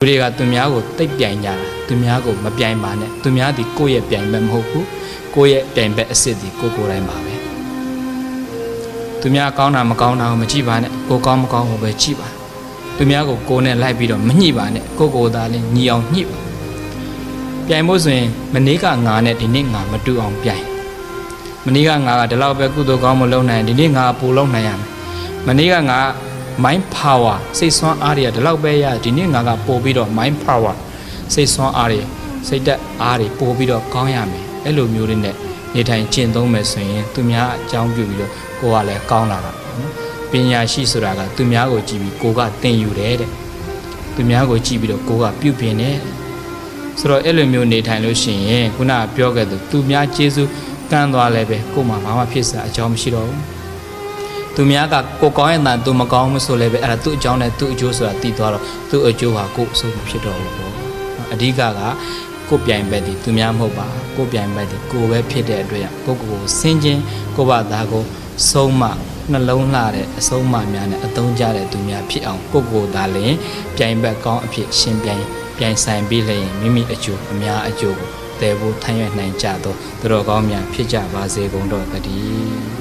လူတွေကသူများကိုတိတ်ပြိုင်ကြတာသူများကိုမပြိုင်ပါနဲ့သူများဒီကိုယ့်ရဲ့ပြိုင်ဘက်မဟုတ်ဘူးကိုယ့်ရဲ့ပြိုင်ဘက်အစ်စ်ဒီကိုယ်တိုင်းပါပဲသူများကောင်းတာမကောင်းတာကိုမကြည့်ပါနဲ့ကိုကောင်းမကောင်းကိုပဲကြည့်ပါသူများကိုကိုယ်နဲ့လိုက်ပြီးတော့မညှိပါနဲ့ကိုယ်သားလေးညီအောင်ညှိပါပြိုင်ဖို့ဆိုရင်မနေ့ကငါနဲ့ဒီနေ့ငါမတူအောင်ပြိုင်မနေ့ကငါကဒီလောက်ပဲကုသိုလ်ကောင်းမလုပ်နိုင်ဒီနေ့ငါပိုလုပ်နိုင်ရမယ်မနေ့ကငါmind power စိတ်ဆွမ်းအားတွေကဒီလောက်ပဲရဒီနေ့ငါကပို့ပြီးတော့ mind power စိတ်ဆွမ်းအားတွေစိတ်သက်အားတွေပို့ပြီးတော့ကောင်းရမယ်အဲ့လိုမျိုးလေးနဲ့နေထိုင်ကျင့်သုံးမယ်ဆိုရင်သူများအကြောင်းပြုပြီးတော့ကိုယ်ကလည်းကောင်းလာတာနော်ပညာရှိဆိုတာကသူများကိုကြည့်ပြီးကိုယ်ကသင်ယူတယ်တဲ့သူများကိုကြည့်ပြီးတော့ကိုယ်ကပြုပြင်တယ်ဆိုတော့အဲ့လိုမျိုးနေထိုင်လို့ရှိရင်ခုနကပြောခဲ့သူများကျေးဇူးကမ်းသွားလဲပဲကိုယ်မှဘာမှဖြစ်စရာအကြောင်းမရှိတော့ဘူးသူများကကိုကောင်းရင်တန်သူမကောင်းဘူးဆိုလဲပဲအဲ့ဒါသူ့အကြောင်းနဲ့သူ့အကျိုးဆိုတာတည်သွားတော့သူ့အကျိုးဟာကိုယ်အဆုံးဖြစ်တော့ဘူးပေါ့အဓိကကကိုယ်ပြိုင်ဘက်ဒီသူများမဟုတ်ပါကိုယ်ပြိုင်ဘက်ဒီကိုယ်ပဲဖြစ်တဲ့အတွက်ကိုယ့်ကိုယ်ဆင်းခြင်းကိုယ့်ဘာသာကိုဆုံးမနှလုံးလှတဲ့အဆုံးအမများနဲ့အသုံးကျတဲ့သူများဖြစ်အောင်ကိုယ့်ကိုယ်သာလျှင်ပြိုင်ဘက်ကောင်းအဖြစ်ရှင်ပြိုင်ဆိုင်ပြီးလျှင်မိမိအကျိုးအများအကျိုးကိုတည်ဖို့ထမ်းရွက်နိုင်ကြသောသူတော်ကောင်းများဖြစ်ကြပါစေကုန်တော့တည်း